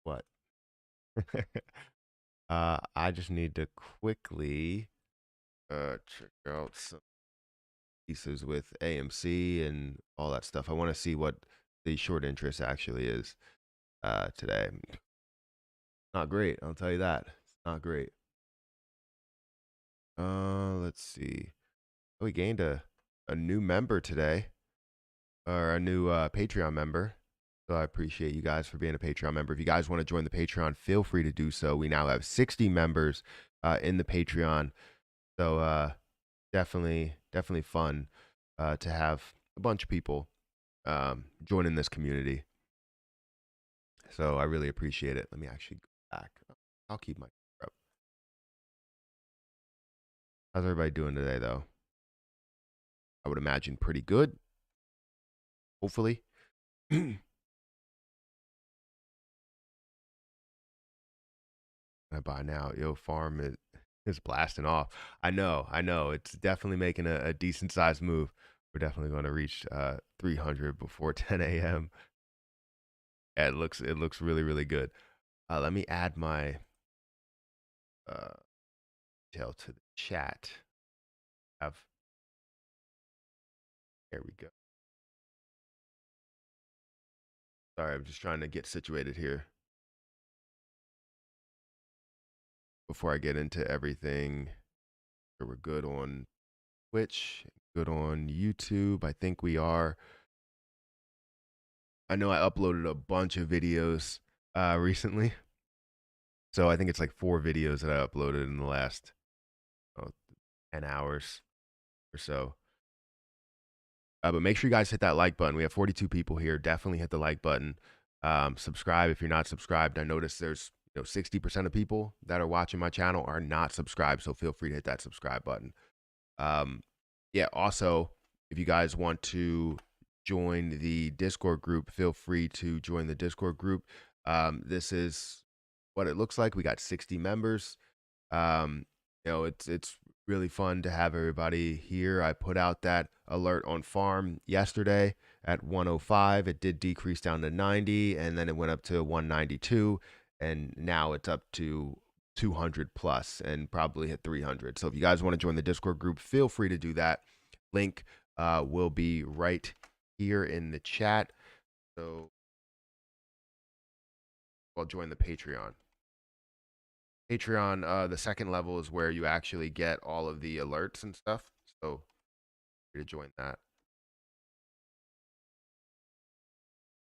What? I just need to quickly check out some pieces with AMC and all that stuff. I want to see what the short interest actually is today. Not great, I'll tell you that. It's not great. Let's see. We gained a new member today, or a new Patreon member. So I appreciate you guys for being a Patreon member. If you guys want to join the Patreon, feel free to do so. We now have 60 members in the Patreon. So definitely fun to have a bunch of people joining this community. So I really appreciate it. Let me actually go back. I'll keep my up. How's everybody doing today, though? I would imagine pretty good. Hopefully. I buy now. Yo, farm is blasting off. I know. It's definitely making a decent sized move. We're definitely going to reach 300 before 10 a.m. Yeah, it looks really good. Let me add my detail to the chat. Have There we go. Sorry, I'm just trying to get situated here before I get into everything. We're good on Twitch, good on YouTube. I think we are. I know I uploaded a bunch of videos recently. So I think it's like 4 videos that I uploaded in the last 10 hours or so. But make sure you guys hit that like button. We have 42 people here. Definitely hit the like button. Subscribe if you're not subscribed. I noticed there's 60% of people that are watching my channel are not subscribed. So feel free to hit that subscribe button. Yeah, also, if you guys want to join the Discord group, feel free to join the Discord group. This is what it looks like. We got 60 members. It's really fun to have everybody here. I put out that alert on farm yesterday at 105. It did decrease down to 90, and then it went up to 192, and now it's up to 200 plus and probably hit 300. So if you guys want to join the Discord group, feel free to do that. Link will be right here in the chat. So I'll join the Patreon. The second level is where you actually get all of the alerts and stuff. So free to join that.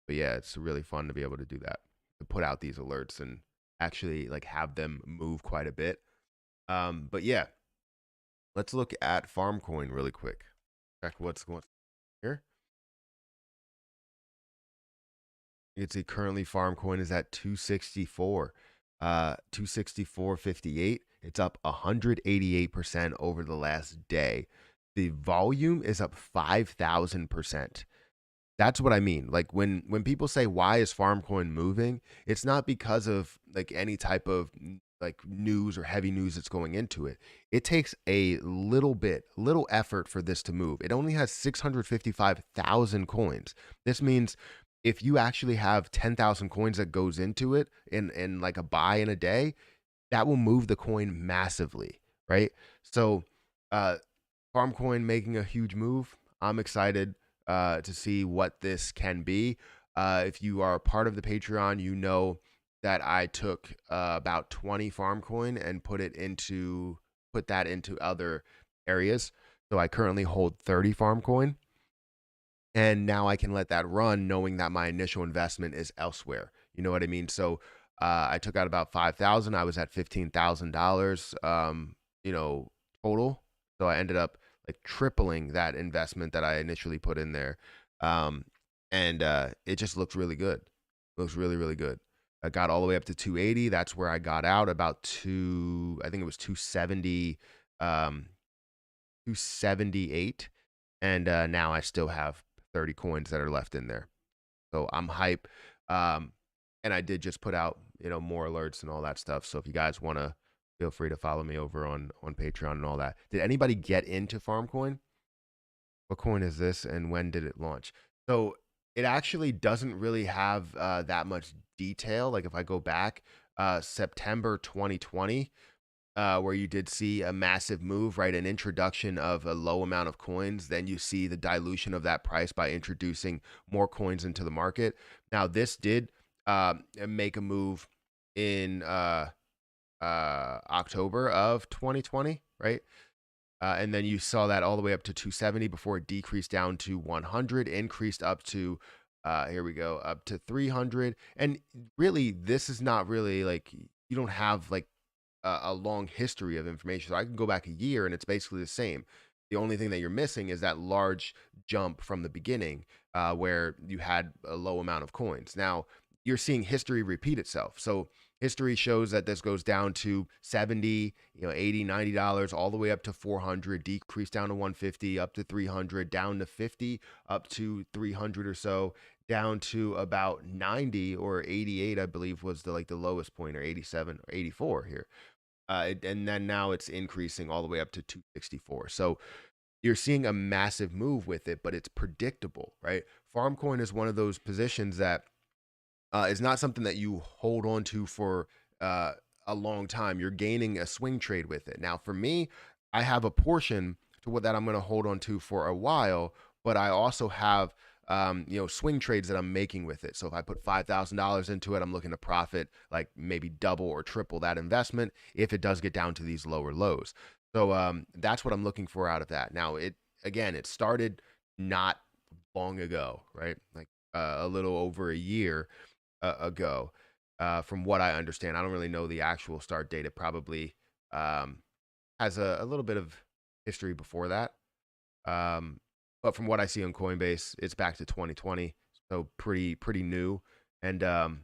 But yeah, it's really fun to be able to do that, to put out these alerts and actually like have them move quite a bit. But yeah, let's look at FarmCoin really quick. Check what's going on here. You can see currently FarmCoin is at 264, 264.58. It's up 188% over the last day. The volume is up 5,000%. That's what I mean. Like when people say why is FarmCoin moving, it's not because of like any type of like news or heavy news that's going into it. It takes a little effort for this to move. It only has 655,000 coins. This means if you actually have 10,000 coins that goes into it in like a buy in a day, that will move the coin massively, right? So FarmCoin making a huge move. I'm excited to see what this can be. If you are a part of the Patreon, you know that I took about 20 FarmCoin and put that into other areas. So I currently hold 30 FarmCoin. And now I can let that run knowing that my initial investment is elsewhere. You know what I mean? So I took out about 5,000. I was at $15,000, total. So I ended up like tripling that investment that I initially put in there. And it just looks really good. Looks really good. I got all the way up to 280. That's where I got out about I think it was 270, 278. And now I still have 30 coins that are left in there. So I'm hype. And I did just put out, more alerts and all that stuff. So if you guys want to, feel free to follow me over on Patreon and all that. Did anybody get into FarmCoin? What coin is this and when did it launch? So it actually doesn't really have that much detail. Like if I go back, September 2020, where you did see a massive move, right? An introduction of a low amount of coins. Then you see the dilution of that price by introducing more coins into the market. Now, this did make a move in October of 2020, right? And then you saw that all the way up to 270 before it decreased down to 100, increased up to, here we go, up to 300. And really, this is not really like, you don't have like a long history of information. So I can go back a year and it's basically the same. The only thing that you're missing is that large jump from the beginning, where you had a low amount of coins. Now you're seeing history repeat itself. So history shows that this goes down to 70, 80, $90, all the way up to 400, decrease down to 150, up to 300, down to 50, up to 300 or so, down to about 90 or 88, I believe was the lowest point, or 87 or 84 here. And then now it's increasing all the way up to 264. So you're seeing a massive move with it, but it's predictable, right? Farmcoin is one of those positions that is not something that you hold on to for a long time. You're gaining a swing trade with it. Now, for me, I have a portion to what that I'm going to hold on to for a while, but I also have swing trades that I'm making with it. So if I put $5,000 into it, I'm looking to profit like maybe double or triple that investment if it does get down to these lower lows. So that's what I'm looking for out of that. Now, it started not long ago, right? Like a little over a year ago, from what I understand. I don't really know the actual start date. It probably has a little bit of history before that. But from what I see on Coinbase, it's back to 2020, so pretty new. And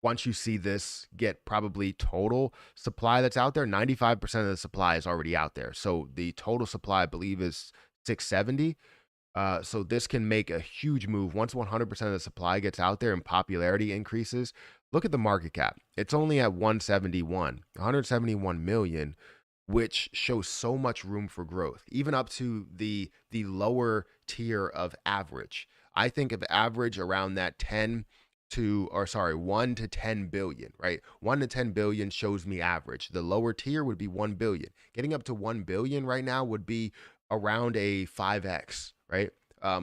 once you see this get probably total supply that's out there, 95% of the supply is already out there. So the total supply, I believe, is 670. So this can make a huge move once 100% of the supply gets out there and popularity increases. Look at the market cap. It's only at 171 million, which shows so much room for growth, even up to the lower tier of average. I think of average around that 1 to 10 billion, right? 1 to 10 billion shows me average. The lower tier would be 1 billion. Getting up to 1 billion right now would be around a 5x, right?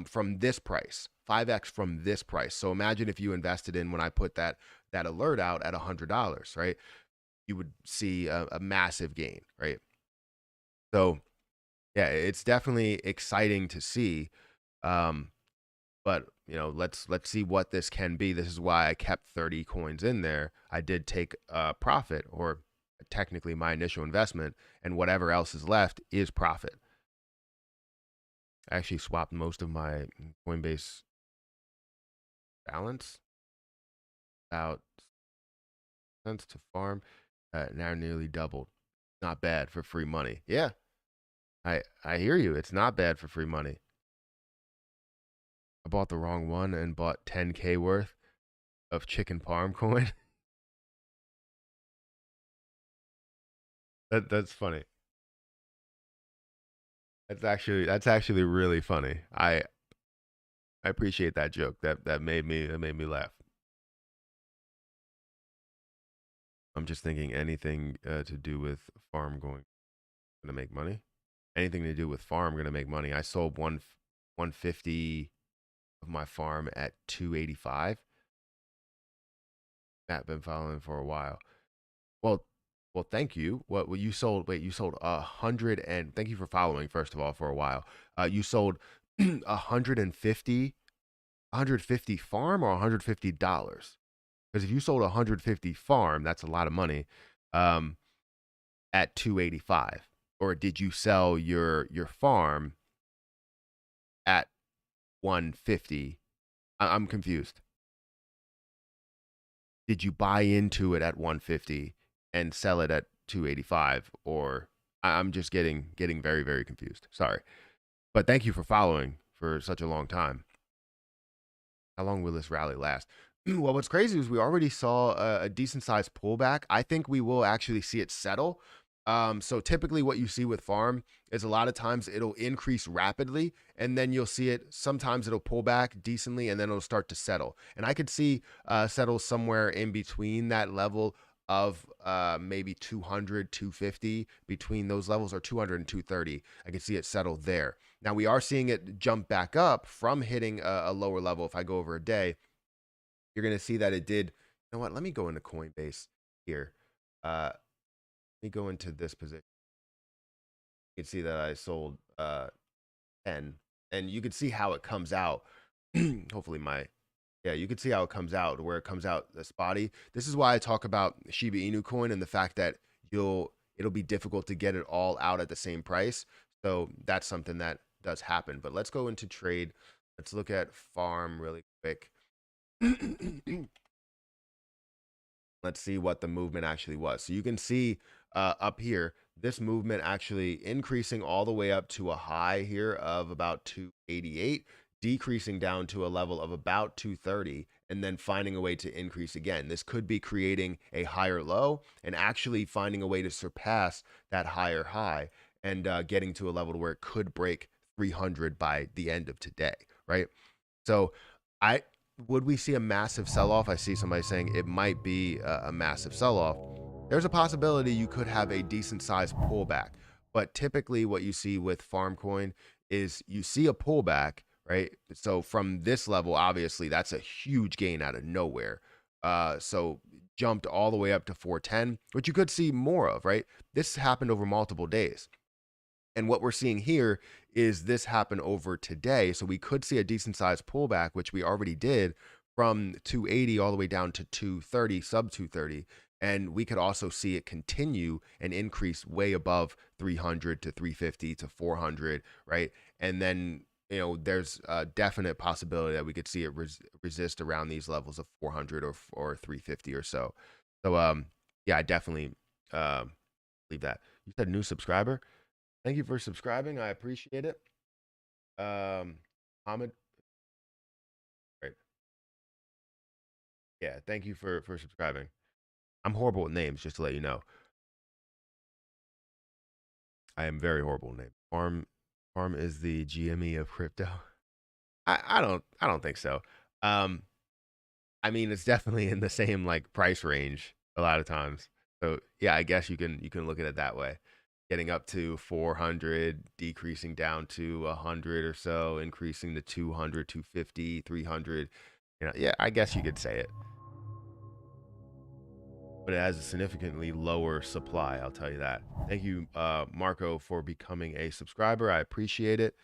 From this price, 5x from this price. So imagine if you invested in, when I put that alert out at $100, right? You would see a massive gain, right? So yeah, it's definitely exciting to see. But let's see what this can be. This is why I kept 30 coins in there. I did take a profit, or technically my initial investment, and whatever else is left is profit. I actually swapped most of my Coinbase balance out cents to farm. Now nearly doubled. Not bad for free money. Yeah, I hear you. It's not bad for free money. I bought the wrong one and bought 10K worth of chicken parm coin. That's funny. That's actually really funny. I appreciate that joke. That made me laugh. I'm just thinking anything to do with farm going to make money. Anything to do with farm going to make money. I sold 150 of my farm at 285. That been following for a while. Well, thank you. What you sold? Wait, you sold 100, and thank you for following first of all for a while. You sold 150, 150 farm, or $150? Because if you sold 150 farm, that's a lot of money. At 285, or did you sell your farm at 150? I'm confused. Did you buy into it at 150 and sell it at 285, or I'm just getting very, very confused. Sorry. But thank you for following for such a long time. How long will this rally last? Well, what's crazy is we already saw a decent sized pullback. I think we will actually see it settle. So typically what you see with farm is a lot of times it'll increase rapidly and then you'll see it. Sometimes it'll pull back decently and then it'll start to settle. And I could see settle somewhere in between that level of maybe 200, 250 between those levels, or 200 and 230. I could see it settle there. Now we are seeing it jump back up from hitting a lower level. If I go over a day, you're going to see that it did. You know what? Let me go into Coinbase here. Let me go into this position. You can see that I sold 10, and you can see how it comes out. Hopefully yeah, you can see how it comes out, where it comes out spotty. This is why I talk about Shiba Inu coin and the fact that it'll be difficult to get it all out at the same price. So that's something that does happen. But let's go into trade. Let's look at farm really quick. Let's see what the movement actually was. So you can see up here, this movement actually increasing all the way up to a high here of about 288, decreasing down to a level of about 230, and then finding a way to increase again. This could be creating a higher low and actually finding a way to surpass that higher high and getting to a level where it could break 300 by the end of today, right? So I would we see a massive sell-off? I see somebody saying it might be a massive sell-off. There's a possibility you could have a decent sized pullback, but typically what you see with Farmcoin is you see a pullback, right? So from this level, obviously that's a huge gain out of nowhere. So jumped all the way up to 410, which you could see more of, right? This happened over multiple days. And what we're seeing here is this happen over today. So we could see a decent sized pullback, which we already did, from 280 all the way down to 230, sub 230. And we could also see it continue and increase way above 300 to 350 to 400, right? And then, there's a definite possibility that we could see it resist around these levels of 400 or 350 or so. So, yeah, I definitely believe that. You said new subscriber? Thank you for subscribing. I appreciate it. Ahmed, right? Yeah, thank you for subscribing. I'm horrible with names, just to let you know. I am very horrible with names. Farm is the GME of crypto. I don't think so. Um, I mean, it's definitely in the same like price range a lot of times. So yeah, I guess you can look at it that way. Getting up to 400, decreasing down to 100 or so, increasing to 200, 250, 300. Yeah, I guess you could say it. But it has a significantly lower supply, I'll tell you that. Thank you, Marco, for becoming a subscriber. I appreciate it,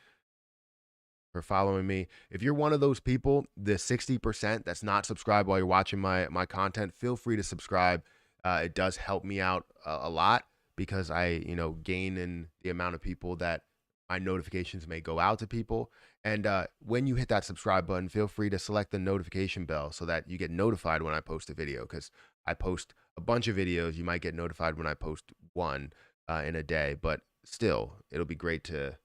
for following me. If you're one of those people, the 60% that's not subscribed while you're watching my content, feel free to subscribe. It does help me out a lot, because I gain in the amount of people that my notifications may go out to people. And when you hit that subscribe button, feel free to select the notification bell so that you get notified when I post a video, because I post a bunch of videos. You might get notified when I post one in a day, but still, it'll be great to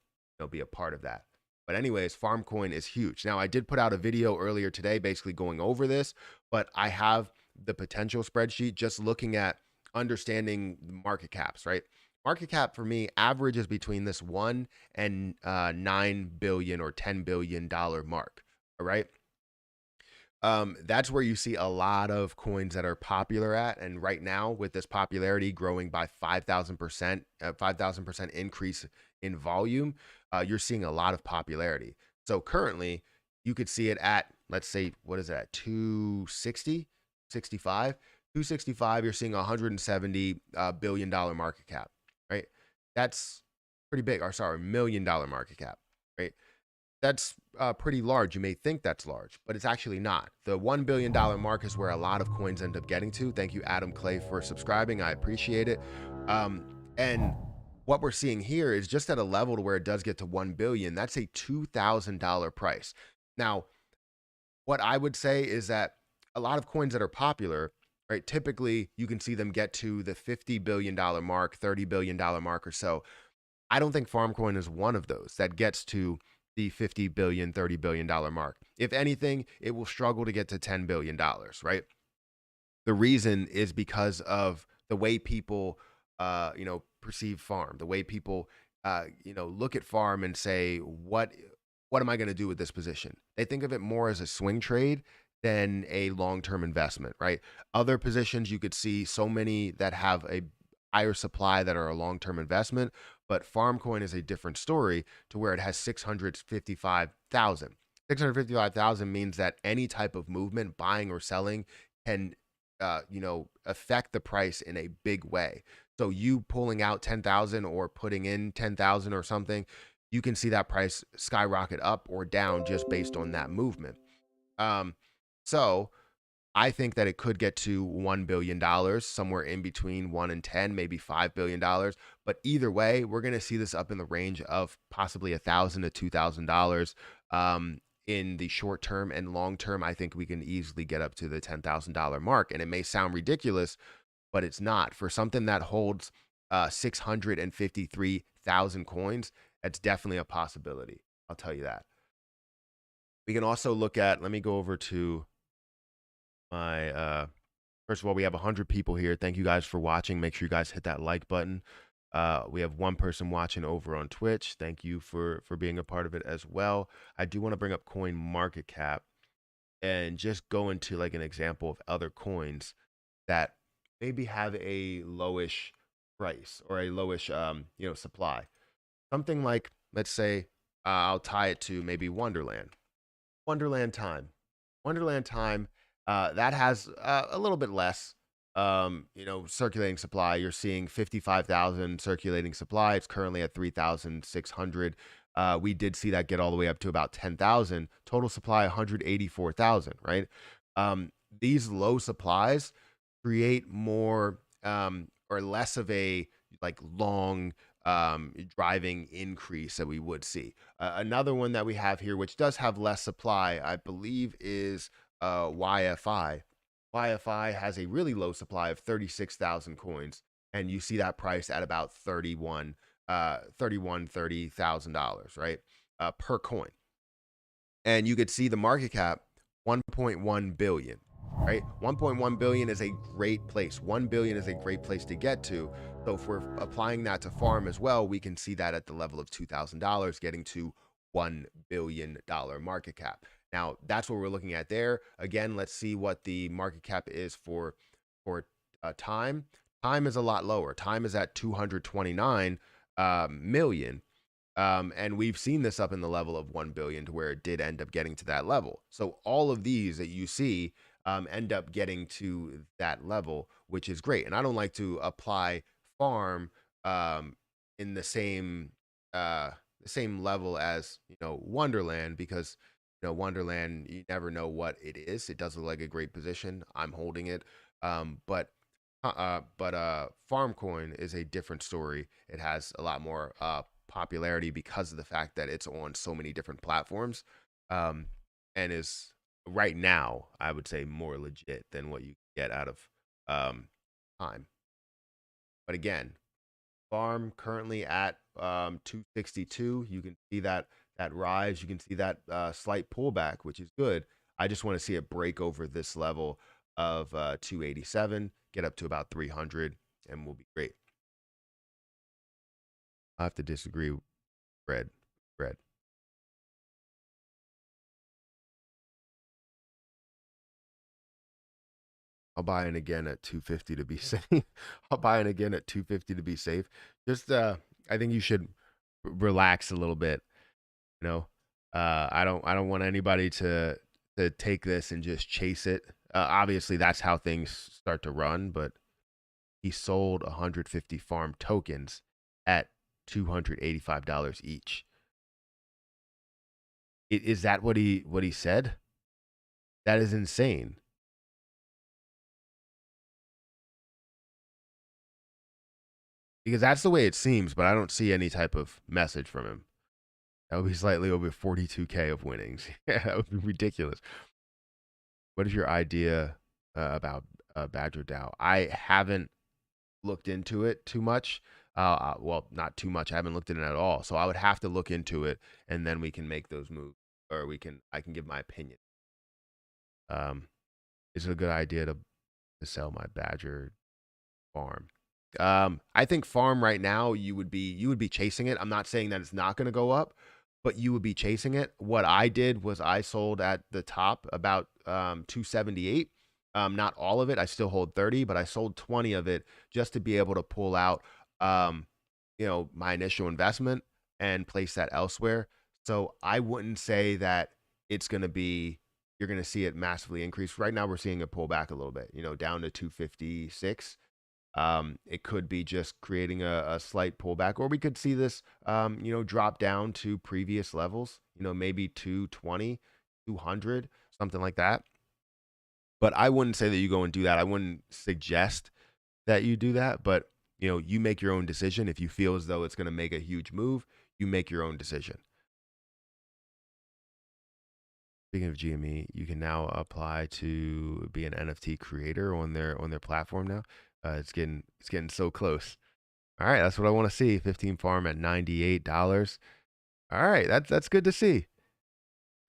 be a part of that. But anyways, Farmcoin is huge. Now, I did put out a video earlier today basically going over this, but I have the potential spreadsheet just looking at understanding market caps, right? Market cap for me averages between this 1 and 9 billion or $10 billion mark, all right? That's where you see a lot of coins that are popular at. And right now, with this popularity growing by 5,000%, 5,000% increase in volume, you're seeing a lot of popularity. So currently, you could see it at, let's say, what is that, 260, 65? 265, you're seeing $170 billion market cap, right? That's pretty big. Or sorry, $1 million market cap, right? That's pretty large. You may think that's large, but it's actually not. The $1 billion mark is where a lot of coins end up getting to. Thank you, Adam Clay, for subscribing. I appreciate it. And what we're seeing here is just at a level to where it does get to 1 billion. That's a $2,000 price. Now, what I would say is that a lot of coins that are popular, right, typically you can see them get to the $50 billion mark, $30 billion mark or so. I don't think Farmcoin is one of those that gets to the $50 billion, $30 billion mark. If anything, it will struggle to get to $10 billion, right? The reason is because of the way people perceive farm, the way people, look at farm and say, what am I going to do with this position? They think of it more as a swing trade than a long-term investment, right? Other positions you could see so many that have a higher supply that are a long-term investment, but Farmcoin is a different story to where it has 655,000. 655,000 means that any type of movement, buying or selling, can affect the price in a big way. So you pulling out 10,000 or putting in 10,000 or something, you can see that price skyrocket up or down just based on that movement. Um, so I think that it could get to $1 billion, somewhere in between 1 and 10, maybe $5 billion. But either way, we're going to see this up in the range of possibly $1,000 to $2,000 in the short term and long term. I think we can easily get up to the $10,000 mark, and it may sound ridiculous, but it's not for something that holds 653,000 coins. That's definitely a possibility. I'll tell you that. We can also look at. Let me go over to my first of all, we have 100 people here. Thank you guys for watching. Make sure you guys hit that like button. We have one person watching over on Twitch. Thank you for being a part of it as well. I do want to bring up coin market cap and just go into like an example of other coins that maybe have a lowish price or a lowish supply. Something like, let's say, I'll tie it to maybe Wonderland. Wonderland Time. Wonderland Time, that has a little bit less, circulating supply. You're seeing 55,000 circulating supply. It's currently at 3,600. We did see that get all the way up to about 10,000. Total supply 184,000. Right. These low supplies create more or less of a like long driving increase that we would see. Another one that we have here, which does have less supply, I believe, is YFI. YFI has a really low supply of 36,000 coins, and you see that price at about $30,000, right? Per coin. And you could see the market cap 1.1 billion, right? 1.1 billion is a great place. 1 billion is a great place to get to. So if we're applying that to farm as well, we can see that at the level of $2,000, getting to $1 billion market cap. Now that's what we're looking at there. Again, let's see what the market cap is for time. Time is a lot lower. Time is at 229 million. And we've seen this up in the level of 1 billion to where it did end up getting to that level. So all of these that you see end up getting to that level, which is great. And I don't like to apply farm in the same level as Wonderland, because Wonderland, you never know what it is. It does look like a great position. I'm holding it, but Farmcoin is a different story. It has a lot more popularity because of the fact that it's on so many different platforms, and is right now, I would say, more legit than what you get out of time. But again, farm currently at 262. You can see that rise. You can see that slight pullback, which is good. I just want to see it break over this level of 287, get up to about 300, and we'll be great. I have to disagree with Fred. I'll buy in again at 250 to be safe. I'll buy in again at 250 to be safe. Just I think you should relax a little bit, you know. I don't want anybody to take this and just chase it. Obviously that's how things start to run, but he sold 150 farm tokens at $285 each. Is that what he said? That is insane. Because that's the way it seems, but I don't see any type of message from him. That would be slightly over 42K of winnings. Yeah, that would be ridiculous. What is your idea about Badger DAO? I haven't looked into it too much. Well, not too much. I haven't looked at it at all. So I would have to look into it, and then we can make those moves, or I can give my opinion. Is it a good idea to sell my Badger farm? I think farm right now you would be chasing it. I'm not saying that it's not going to go up, but you would be chasing it. What I did was I sold at the top about 278. Not all of it. I still hold 30, but I sold 20 of it just to be able to pull out um, my initial investment and place that elsewhere. So I wouldn't say that it's going to be you're going to see it massively increase. Right now we're seeing it pull back a little bit, down to 256. It could be just creating a slight pullback, or we could see this, drop down to previous levels, maybe 220, 200, something like that. But I wouldn't say that you go and do that. I wouldn't suggest that you do that, but you make your own decision. If you feel as though it's going to make a huge move, you make your own decision. Speaking of GME, you can now apply to be an NFT creator on their platform now. It's getting so close. All right, that's what I want to see. 15 farm at $98. All right, that's good to see.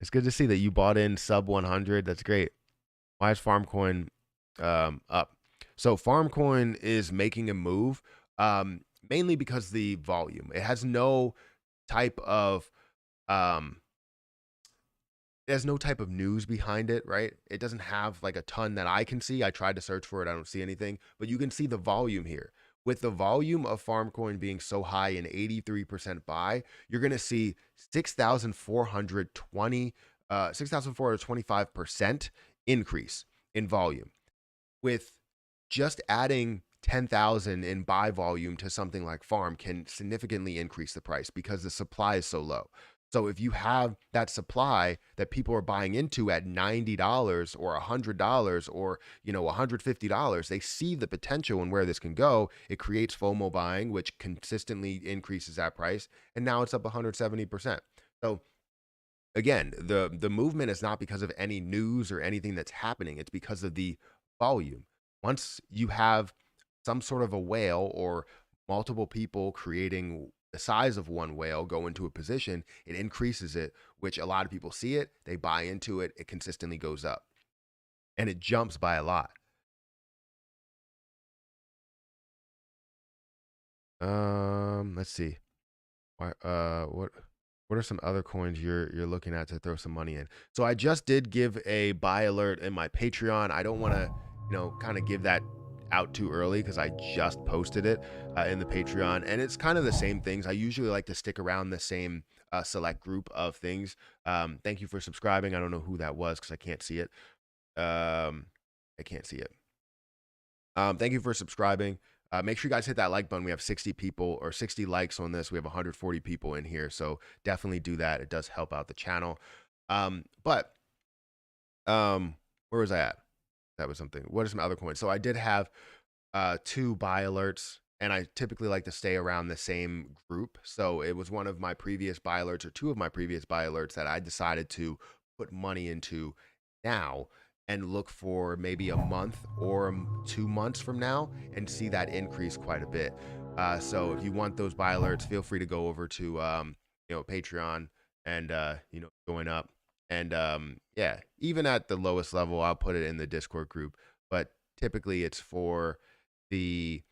It's good to see that you bought in sub 100. That's great. Why is Farmcoin up? So Farmcoin is making a move, mainly because the volume. It has no type of um, there's no type of news behind it, right? It doesn't have like a ton that I can see. I tried to search for it, I don't see anything, but you can see the volume here. With the volume of Farmcoin being so high and 83% buy, you're going to see 6,425% increase in volume. With just adding 10,000 in buy volume to something like farm can significantly increase the price because the supply is so low. So if you have that supply that people are buying into at $90 or $100 or $150, they see the potential and where this can go. It creates FOMO buying, which consistently increases that price, and now it's up 170%. So again, the movement is not because of any news or anything that's happening. It's because of the volume. Once you have some sort of a whale or multiple people creating the size of one whale go into a position, it increases it, which a lot of people see it, they buy into it, it consistently goes up. And it jumps by a lot. Let's see. What are some other coins you're looking at to throw some money in? So I just did give a buy alert in my Patreon. I don't want to, kind of give that out too early because I just posted it in the Patreon, and it's kind of the same things. I usually like to stick around the same select group of things. Thank you for subscribing. I don't know who that was because I can't see it. I can't see it. Thank you for subscribing. Make sure you guys hit that like button. We have 60 people or 60 likes on this. We have 140 people in here. So definitely do that. It does help out the channel. But where was I at? That was something. What are some other coins? So I did have two buy alerts, and I typically like to stay around the same group. So it was one of my previous buy alerts or two of my previous buy alerts that I decided to put money into now and look for maybe a month or 2 months from now and see that increase quite a bit. So if you want those buy alerts, feel free to go over to Patreon and join up. And yeah, even at the lowest level, I'll put it in the Discord group. But typically, it's for the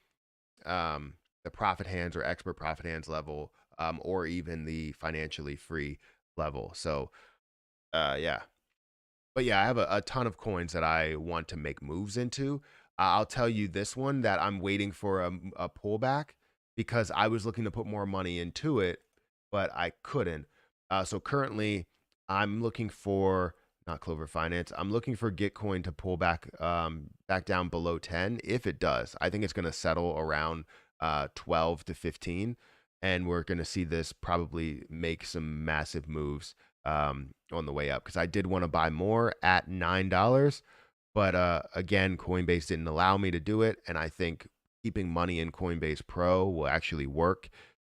profit hands or expert profit hands level, or even the financially free level. So yeah. But yeah, I have a ton of coins that I want to make moves into. I'll tell you this one that I'm waiting for a pullback because I was looking to put more money into it, but I couldn't. So currently, I'm looking for not Clover Finance. I'm looking for Gitcoin to pull back down below 10. If it does, I think it's going to settle around 12 to 15, and we're going to see this probably make some massive moves on the way up because I did want to buy more at $9, but again, Coinbase didn't allow me to do it, and I think keeping money in Coinbase Pro will actually work.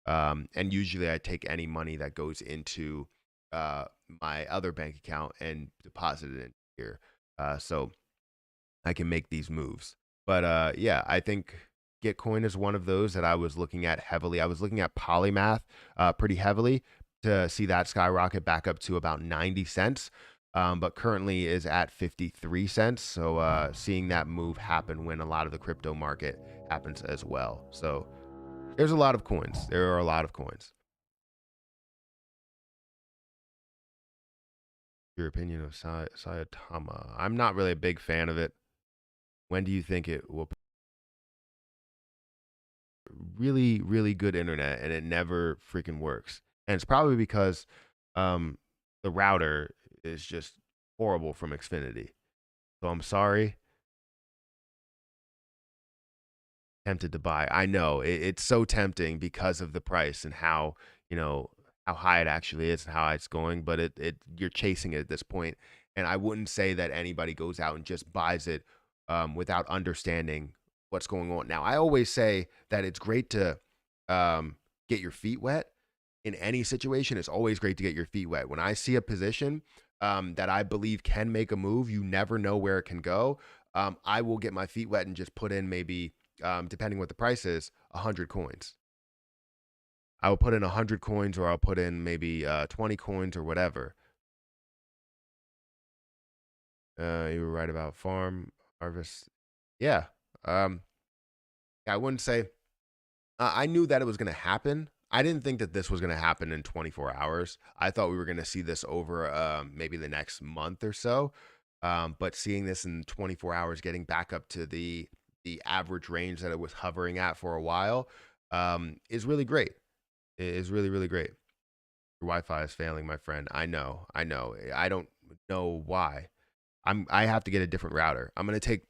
And usually, I take any money that goes into my other bank account and deposit it in here, so I can make these moves. But yeah, I think Gitcoin is one of those that I was looking at heavily. I was looking at Polymath pretty heavily to see that skyrocket back up to about 90 cents. but currently is at 53 cents. So seeing that move happen when a lot of the crypto market happens as well. So there's a lot of coins. There are a lot of coins. Your opinion of Sayatama? I'm not really a big fan of it. When do you think it will? Really, really good internet, and it never freaking works. And it's probably because um, the router is just horrible from Xfinity. So I'm sorry. Tempted to buy. I know it's so tempting because of the price and how you know how high it actually is and how high it's going. But it you're chasing it at this point, and I wouldn't say that anybody goes out and just buys it without understanding what's going on. Now, I always say that it's great to get your feet wet in any situation. It's always great to get your feet wet. When I see a position that I believe can make a move, you never know where it can go. I will get my feet wet and just put in maybe depending what the price is, 100 coins. I will put in 100 coins, or I'll put in maybe 20 coins or whatever. You were right about farm harvest. Yeah. Um, I wouldn't say I knew that it was going to happen. I didn't think that this was going to happen in 24 hours. I thought we were going to see this over maybe the next month or so. But seeing this in 24 hours, getting back up to the average range that it was hovering at for a while, is really great. It is really, really great. Your Wi-Fi is failing, my friend. I know. I know. I don't know why. I have to get a different router. I'm gonna take.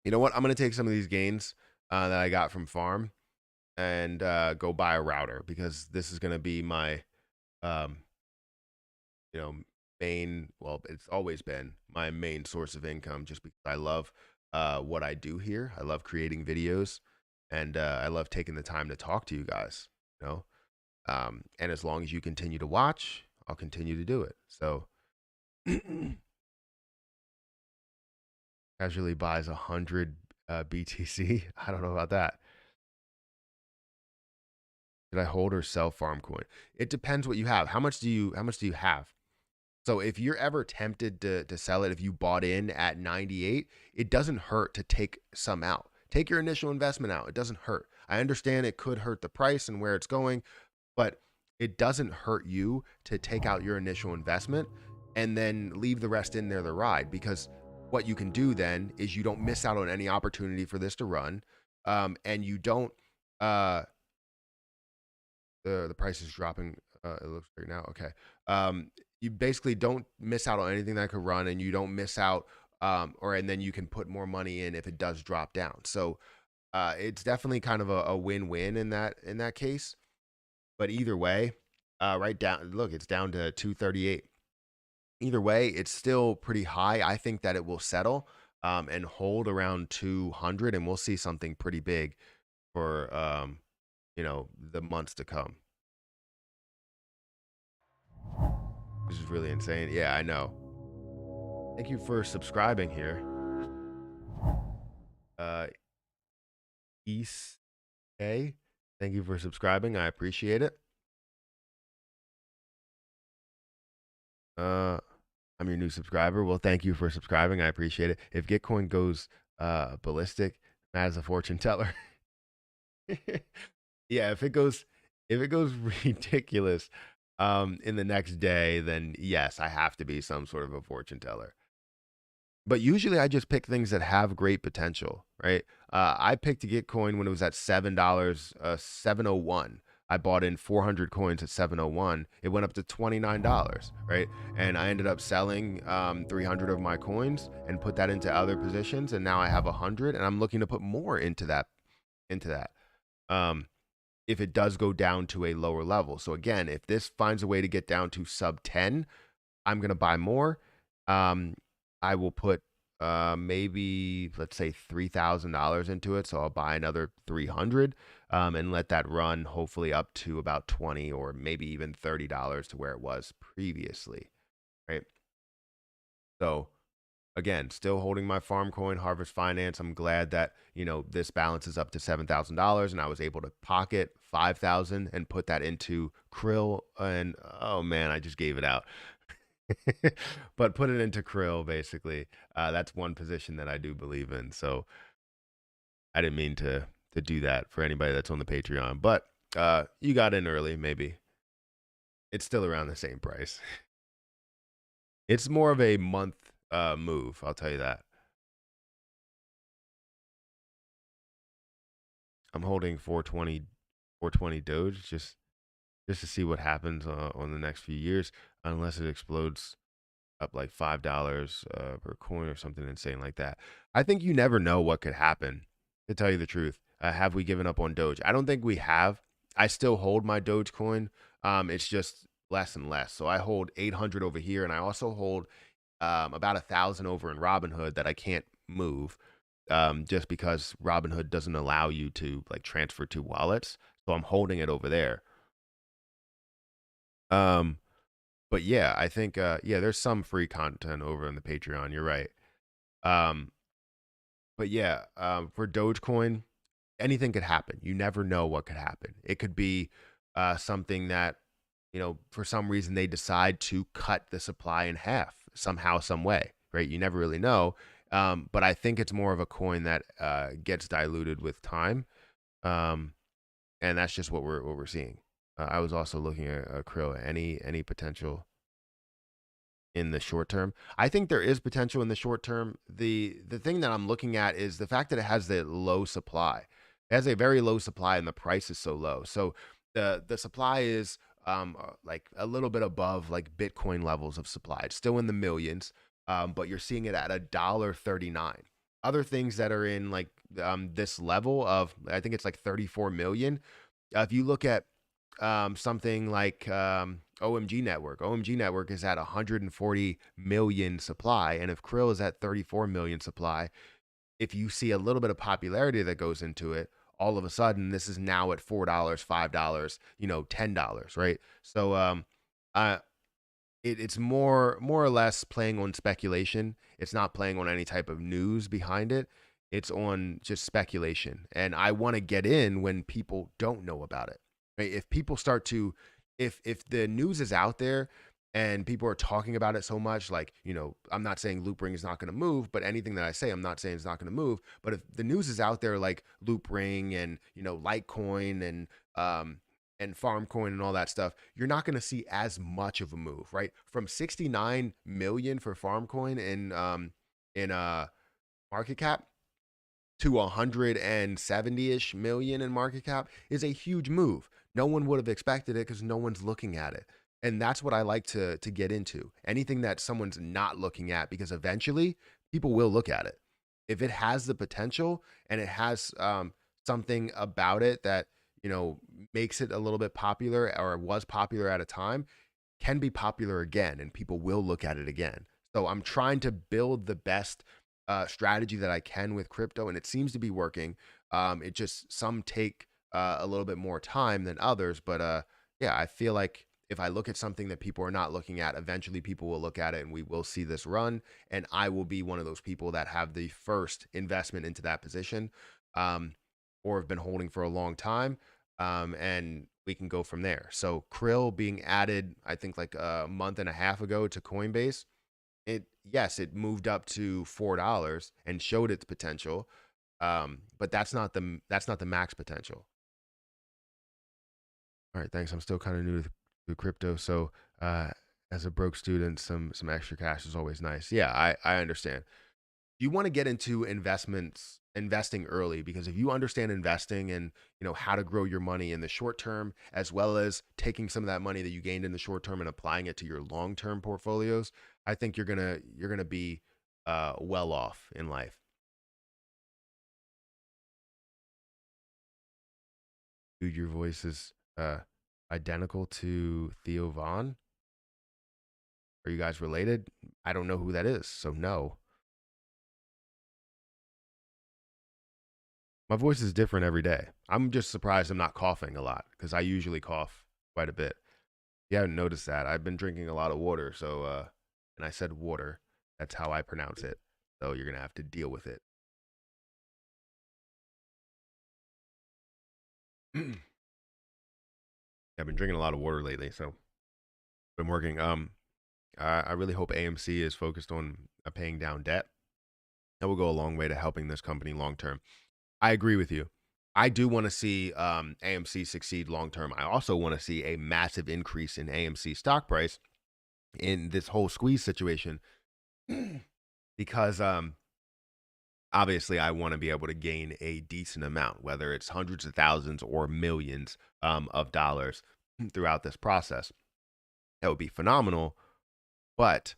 You know what? I'm gonna take some of these gains that I got from farm and go buy a router, because this is gonna be my um, you know main. Well, it's always been my main source of income, just because I love what I do here. I love creating videos, and I love taking the time to talk to you guys. You know, and as long as you continue to watch, I'll continue to do it. So casually buys 100 BTC. I don't know about that. Did I hold or sell farm coin? It depends what you have. How much do you have? So if you're ever tempted to sell it, if you bought in at 98, it doesn't hurt to take some out. Take your initial investment out. It doesn't hurt. I understand it could hurt the price and where it's going, but it doesn't hurt you to take out your initial investment and then leave the rest in there to ride, because what you can do then is you don't miss out on any opportunity for this to run, and you don't uh the price is dropping, it looks right now, okay. You basically don't miss out on anything that could run, and you don't miss out or and then you can put more money in if it does drop down. So it's definitely kind of a win-win in that case. But either way, right down, look, it's down to 238. Either way, it's still pretty high. I think that it will settle and hold around 200, and we'll see something pretty big for the months to come. This is really insane. Yeah, I know. Thank you for subscribing here. Uh, East A, thank you for subscribing. I appreciate it. Uh, I'm your new subscriber. Well, thank you for subscribing. I appreciate it. If Gitcoin goes ballistic, Matt is a fortune teller. Yeah, if it goes ridiculous in the next day, then yes, I have to be some sort of a fortune teller. But usually I just pick things that have great potential, right? I picked Gitcoin when it was at $7, 701. I bought in 400 coins at 701. It went up to $29, right? And I ended up selling 300 of my coins and put that into other positions, and now I have 100, and I'm looking to put more into that. Um, if it does go down to a lower level. So again, if this finds a way to get down to sub 10, I'm going to buy more. Um, I will put maybe, let's say, $3,000 into it. So I'll buy another 300 and let that run hopefully up to about 20 or maybe even $30 to where it was previously, right? So again, still holding my farm coin, Harvest Finance. I'm glad that, this balance is up to $7,000, and I was able to pocket 5,000 and put that into Krill. And oh man, I just gave it out. But put it into krill basically. That's one position that I do believe in. So I didn't mean to do that for anybody that's on the Patreon, but you got in early. Maybe it's still around the same price. It's more of a month move. I'll tell you that. I'm holding 420 Doge just to see what happens on the next few years, unless it explodes up like $5 per coin or something insane like that. I think you never know what could happen. To tell you the truth, have we given up on Doge? I don't think we have. I still hold my Dogecoin. It's just less and less. So I hold 800 over here, and I also hold about 1,000 over in Robinhood that I can't move, just because Robinhood doesn't allow you to like transfer to wallets. So I'm holding it over there. Um, but yeah, I think yeah, there's some free content over on the Patreon. You're right. Um, but yeah, for Dogecoin, anything could happen. You never know what could happen. It could be something that, for some reason they decide to cut the supply in half somehow, some way, right? You never really know. But I think it's more of a coin that gets diluted with time, um, and that's just what we're seeing. I was also looking at Krill. Any potential in the short term? I think there is potential in the short term. The thing that I'm looking at is the fact that it has the low supply. It has a very low supply and the price is so low. So the supply is like a little bit above like Bitcoin levels of supply. It's still in the millions, but you're seeing it at $1.39. Other things that are in like this level of, I think it's like 34 million. If you look at something like OMG Network is at 140 million supply, and if Krill is at 34 million supply, if you see a little bit of popularity that goes into it, all of a sudden this is now at $4, $5, $10, right? So uh, it's more or less playing on speculation. It's not playing on any type of news behind it. It's on just speculation. And I want to get in when people don't know about it. Right? If people start to if the news is out there and people are talking about it so much, like, I'm not saying Loopring is not going to move, but anything that I say, I'm not saying it's not going to move. But if the news is out there like Loopring and, Litecoin and Farmcoin and all that stuff, you're not going to see as much of a move, right? From 69 million for Farmcoin in market cap to 170-ish million in market cap is a huge move. No one would have expected it because no one's looking at it. And that's what I like to get into. Anything that someone's not looking at, because eventually people will look at it. If it has the potential and it has something about it that, makes it a little bit popular or was popular at a time, can be popular again and people will look at it again. So I'm trying to build the best strategy that I can with crypto, and it seems to be working. It just some take a little bit more time than others, but yeah, I feel like if I look at something that people are not looking at, eventually people will look at it and we will see this run. And I will be one of those people that have the first investment into that position, um, or have been holding for a long time. And we can go from there. So Krill being added, I think like a month and a half ago to Coinbase, it yes, it moved up to $4 and showed its potential. But that's not the max potential. All right, thanks. I'm still kind of new to crypto, so uh, as a broke student, some extra cash is always nice. Yeah, I understand. You want to get into investing early, because if you understand investing and how to grow your money in the short term, as well as taking some of that money that you gained in the short term and applying it to your long term portfolios, I think you're gonna be well off in life. Dude, your voice is identical to Theo Vaughn. Are you guys related? I don't know who that is, so no. My voice is different every day. I'm just surprised I'm not coughing a lot because I usually cough quite a bit. You haven't noticed that. I've been drinking a lot of water, so and I said water. That's how I pronounce it. So you're gonna have to deal with it. I've been drinking a lot of water lately, so been working. I really hope AMC is focused on paying down debt. That will go a long way to helping this company long term. I agree with you. I do want to see AMC succeed long term. I also want to see a massive increase in AMC stock price in this whole squeeze situation because obviously I want to be able to gain a decent amount, whether it's hundreds of thousands or millions of dollars throughout this process. That would be phenomenal. But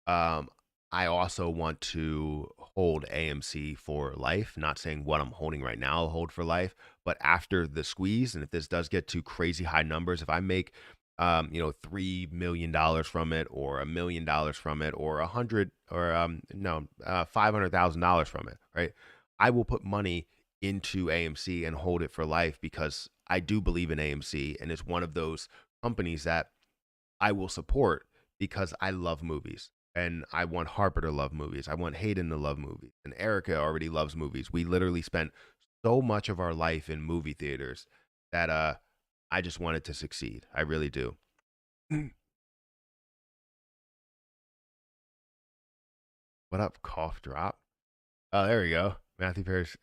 um, I also want to hold AMC for life. Not saying what I'm holding right now I'll hold for life, but after the squeeze, and if this does get to crazy high numbers, if I make $3 million from it, or $1 million from it, or 100, or no, $500,000 from it, right? I will put money into AMC and hold it for life because I do believe in AMC, and it's one of those companies that I will support because I love movies and I want Harper to love movies. I want Hayden to love movies. And Erica already loves movies. We literally spent so much of our life in movie theaters that I just want it to succeed. I really do. What up, cough drop? Oh, there we go. Matthew Perry's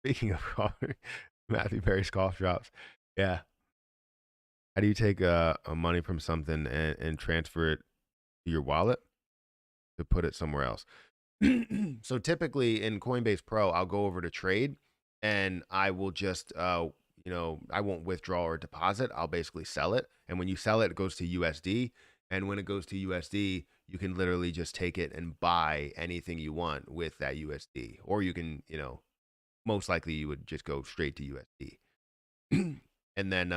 speaking of cough, Matthew Perry's cough drops. Yeah. How do you take money from something and transfer it to your wallet to put it somewhere else? So typically in Coinbase Pro, I'll go over to trade and I will just, I won't withdraw or deposit. I'll basically sell it. And when you sell it, it goes to USD. And when it goes to USD, you can literally just take it and buy anything you want with that USD. Or you can, most likely you would just go straight to USD. And then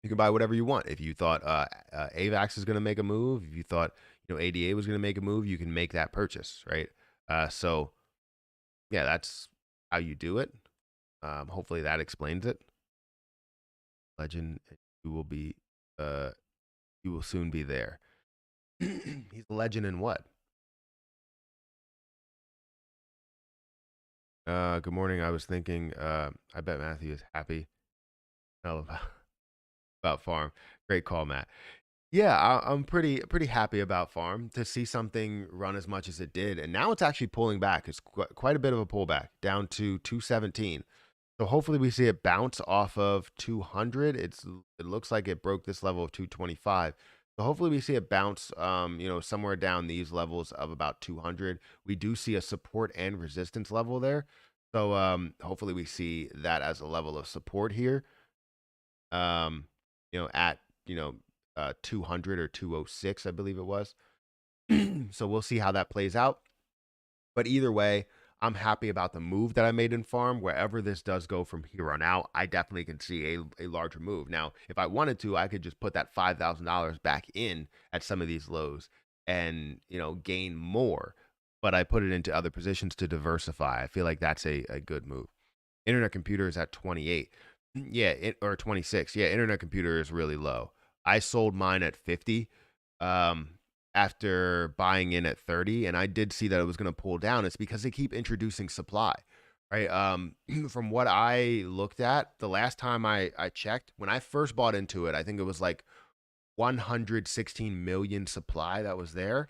you can buy whatever you want. If you thought AVAX is going to make a move, if you thought ADA was going to make a move, you can make that purchase, right? So yeah, that's how you do it. Hopefully that explains it. Legend, you will be, uh, you will soon be there. He's a legend in what? Good morning. I was thinking, I bet Matthew is happy about, about farm. Great call, Matt. Yeah, I'm pretty happy about Farm to see something run as much as it did, and now it's actually pulling back. It's quite a bit of a pullback down to 217. So hopefully we see it bounce off of 200. It looks like it broke this level of 225. So hopefully we see it bounce, somewhere down these levels of about 200. We do see a support and resistance level there. So hopefully we see that as a level of support here. At 200 or 206, I believe it was. So we'll see how that plays out. But either way, I'm happy about the move that I made in farm. Wherever this does go from here on out, I definitely can see a larger move. Now, if I wanted to, I could just put that $5,000 back in at some of these lows and, gain more. But I put it into other positions to diversify. I feel like that's a good move. Internet computer is at 28. Yeah, or 26. Yeah, internet computer is really low. I sold mine at 50 um, after buying in at 30, and I did see that it was going to pull down. It's because they keep introducing supply, right? From what I looked at, the last time I checked, when I first bought into it, I think it was like 116 million supply that was there.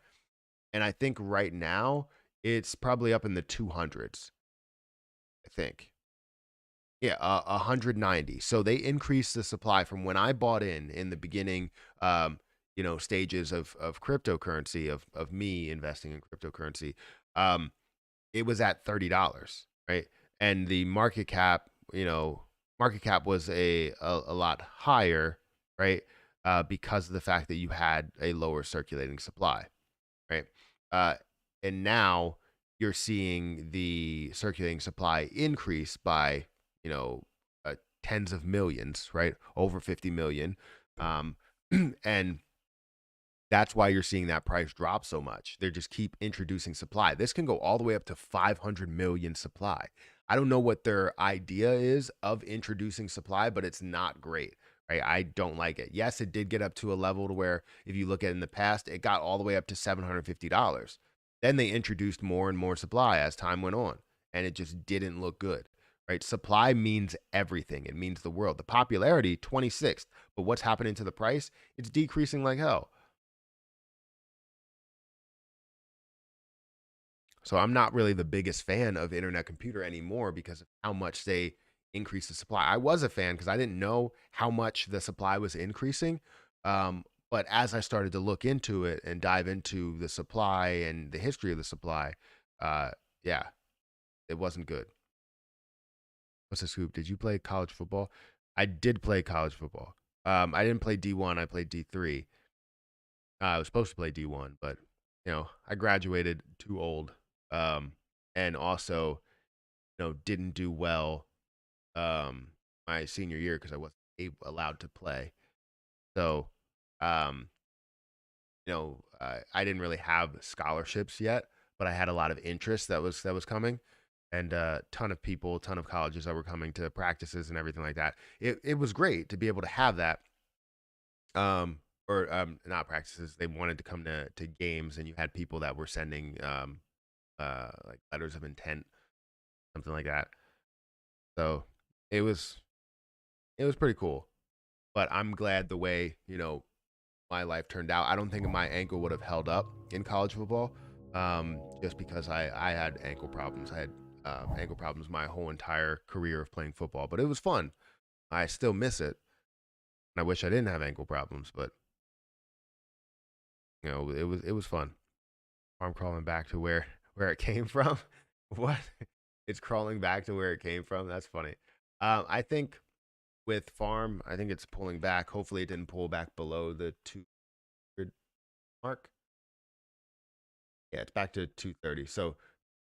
And I think right now it's probably up in the 200s, I think. Yeah, 190. So they increased the supply from when I bought in the beginning, stages of cryptocurrency, of me investing in cryptocurrency. Um, it was at $30, right? And the market cap was a lot higher, right? Because of the fact that you had a lower circulating supply, right? Uh, and now you're seeing the circulating supply increase by, you know, tens of millions, right? Over 50 million. Um, and that's why you're seeing that price drop so much. They just keep introducing supply. This can go all the way up to 500 million supply. I don't know what their idea is of introducing supply, but it's not great. Right? I don't like it. Yes, it did get up to a level to where if you look at it in the past, it got all the way up to $750. Then they introduced more and more supply as time went on, and it just didn't look good. Right? Supply means everything. It means the world. The popularity 26th, but what's happening to the price? It's decreasing like hell. So I'm not really the biggest fan of internet computer anymore because of how much they increase the supply. I was a fan because I didn't know how much the supply was increasing. But as I started to look into it and dive into the supply and the history of the supply, uh, yeah, it wasn't good. What's the scoop? Did you play college football? I did play college football. I didn't play D1. I played D3. I was supposed to play D1, but I graduated too old, and also didn't do well um, my senior year because I wasn't allowed to play. So, um, I didn't really have scholarships yet, but I had a lot of interest that was coming, and a ton of people, a ton of colleges that were coming to practices and everything like that. It was great to be able to have that. Or not practices. They wanted to come to games, and you had people that were sending like letters of intent, something like that. So it was it was pretty cool. But I'm glad the way my life turned out. I don't think my ankle would have held up in college football, just because I had ankle problems. I had ankle problems my whole entire career of playing football, but it was fun. I still miss it, and I wish I didn't have ankle problems, but it was fun. I'm crawling back to where it came from. What? It's crawling back to where it came from. That's funny. I think with farm, I think it's pulling back. Hopefully, it didn't pull back below the 200 mark. Yeah, it's back to 230. So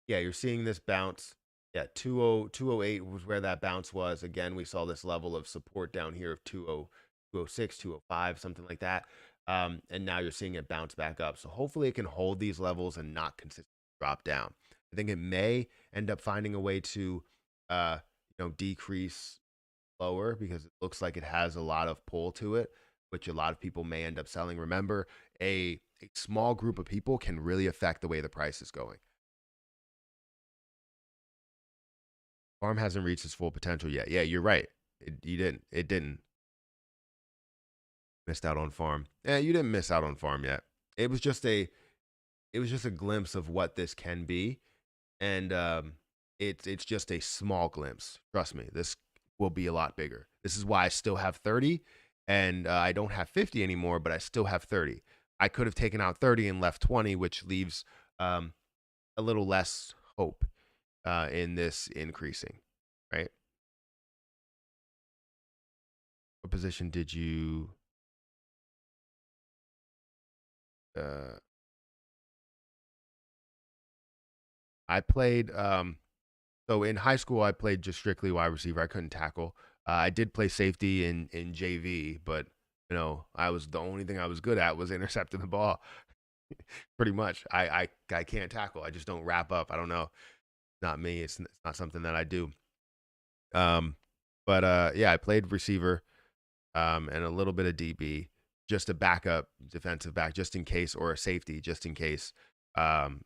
yeah, you're seeing this bounce. Yeah, 208 was where that bounce was. Again, we saw this level of support down here of 206, 205, something like that. And now you're seeing it bounce back up. So hopefully it can hold these levels and not consistently drop down. I think it may end up finding a way to decrease lower because it looks like it has a lot of pull to it, which a lot of people may end up selling. Remember, a small group of people can really affect the way the price is going. Farm hasn't reached its full potential yet. Yeah, you're right. You didn't. It didn't. Missed out on farm. Yeah, you didn't miss out on farm yet. It was just a. It was just a glimpse of what this can be, and it's just a small glimpse. Trust me, this will be a lot bigger. This is why I still have 30, and I don't have 50 anymore, but I still have 30. I could have taken out 30 and left 20, which leaves um, a little less hope in this increasing, right? What position did you? Uh, I played. So in high school, I played just strictly wide receiver. I couldn't tackle. I did play safety in JV, but I was the only thing I was good at was intercepting the ball. Pretty much, I can't tackle. I just don't wrap up. I don't know. Not me. It's not something that I do. Um, but yeah, I played receiver and a little bit of DB, just a backup defensive back, just in case, or a safety, just in case um,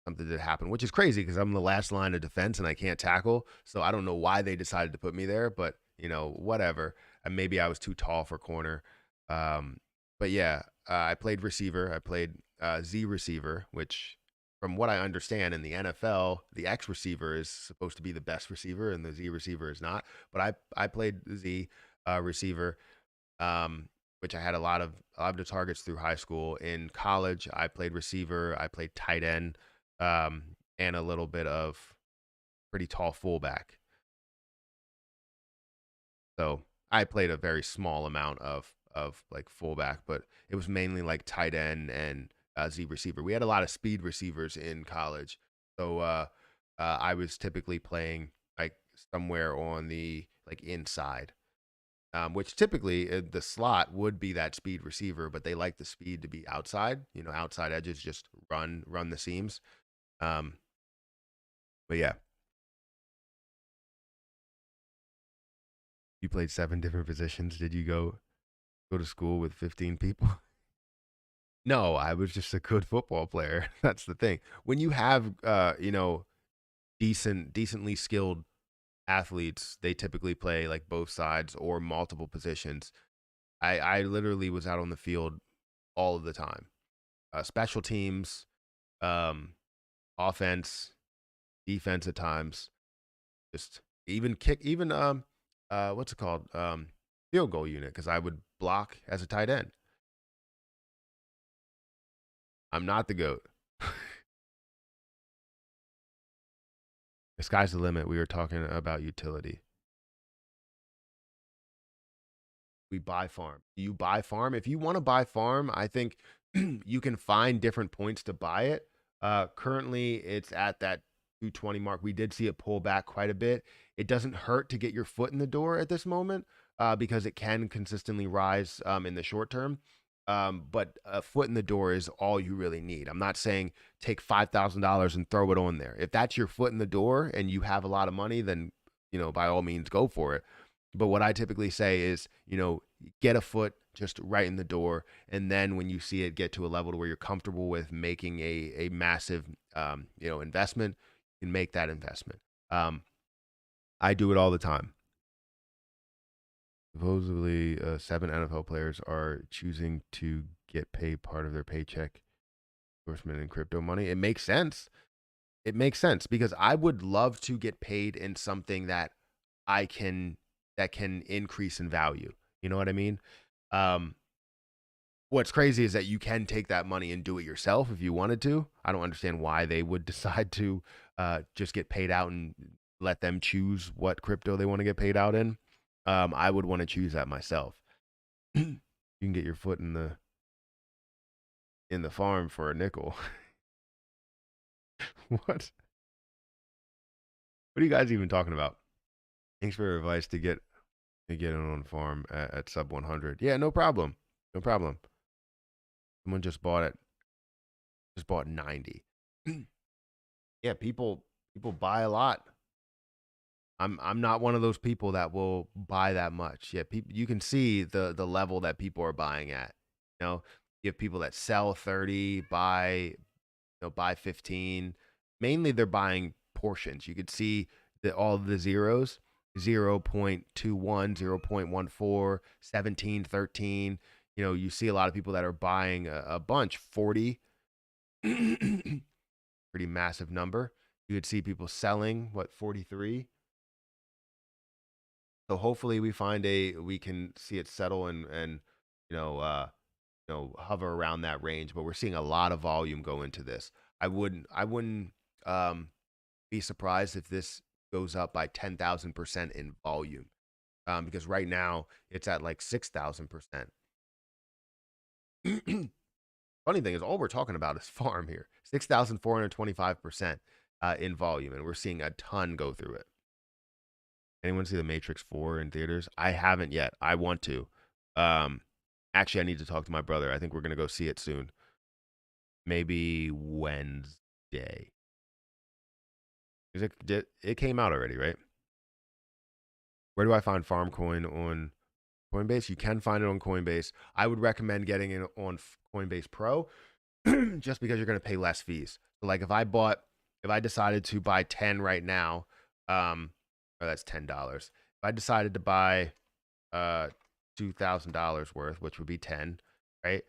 something did happen, which is crazy because I'm the last line of defense and I can't tackle. So I don't know why they decided to put me there, but whatever. And maybe I was too tall for corner. Um, but yeah, I played receiver. I played Z receiver, which from what I understand in the NFL, the X receiver is supposed to be the best receiver and the Z receiver is not. But I played Z receiver, um, which I had a lot of the targets through high school. In college, I played receiver, I played tight end, and a little bit of pretty tall fullback. So I played a very small amount of like fullback, but it was mainly like tight end and Z receiver. We had a lot of speed receivers in college, so I was typically playing like somewhere on the like inside, which typically the slot would be that speed receiver, but they like the speed to be outside. Outside edges just run the seams. Um, but yeah, you played 7 different positions. Did you go to school with 15 people? No, I was just a good football player. That's the thing. When you have decently skilled athletes, they typically play like both sides or multiple positions. I literally was out on the field all of the time. Special teams, um, offense, defense at times. Just even kick, even what's it called? Field goal unit, because I would block as a tight end. I'm not the GOAT. The sky's the limit. We were talking about utility. We buy farm. You buy farm. If you want to buy farm, I think you can find different points to buy it. Currently, it's at that 220 mark. We did see it pull back quite a bit. It doesn't hurt to get your foot in the door at this moment because it can consistently rise in the short term. But a foot in the door is all you really need. I'm not saying take $5,000 and throw it on there. If that's your foot in the door and you have a lot of money, then by all means go for it. But what I typically say is, get a foot just right in the door, and then when you see it get to a level to where you're comfortable with making a massive investment, you can make that investment. I do it all the time. Supposedly, 7 NFL players are choosing to get paid part of their paycheck endorsement in crypto money. It makes sense. It makes sense because I would love to get paid in something that can increase in value. You know what I mean? What's crazy is that you can take that money and do it yourself if you wanted to. I don't understand why they would decide to just get paid out and let them choose what crypto they want to get paid out in. I would want to choose that myself. You can get your foot in the farm for a nickel. What? What are you guys even talking about? Thanks for your advice to get it on farm at sub 100. Yeah, no problem. No problem. Someone just bought it. Just bought 90. Yeah, people buy a lot. I'm not one of those people that will buy that much. Yeah, you can see the level that people are buying at. You have people that sell 30, buy 15. Mainly they're buying portions. You could see all the zeros, 0.21, 0.14, 17, 13. You see a lot of people that are buying a bunch, 40. Pretty massive number. You could see people selling, 43. So hopefully we can see it settle and hover around that range. But we're seeing a lot of volume go into this. I wouldn't be surprised if this goes up by 10,000% in volume, because right now it's at like 6,000%. Funny thing is, all we're talking about is farm here, 6,425% in volume, and we're seeing a ton go through it. Anyone see The Matrix 4 in theaters? I haven't yet. I want to. Actually, I need to talk to my brother. I think we're going to go see it soon. Maybe Wednesday. It came out already, right? Where do I find Farmcoin on Coinbase? You can find it on Coinbase. I would recommend getting it on Coinbase Pro just because you're going to pay less fees. So like if I decided to buy 10 right now, that's $10. If I decided to buy $2,000 worth, which would be 10, right?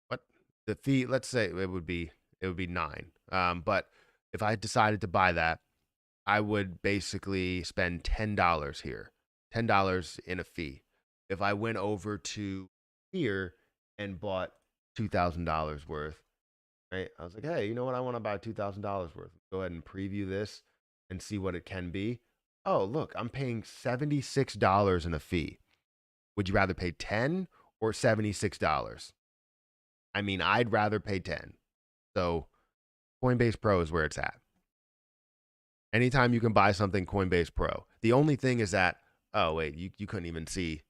What the fee? Let's say it would be 9. But if I decided to buy that, I would basically spend $10 here, $10 in a fee. If I went over to here and bought $2,000 worth, right? I was like, hey, you know what? I want to buy $2,000 worth. Go ahead and preview this and see what it can be. Oh, look, I'm paying $76 in a fee. Would you rather pay 10 or $76? I mean, I'd rather pay 10. So Coinbase Pro is where it's at. Anytime you can buy something Coinbase Pro. The only thing is that, oh, wait, you couldn't even see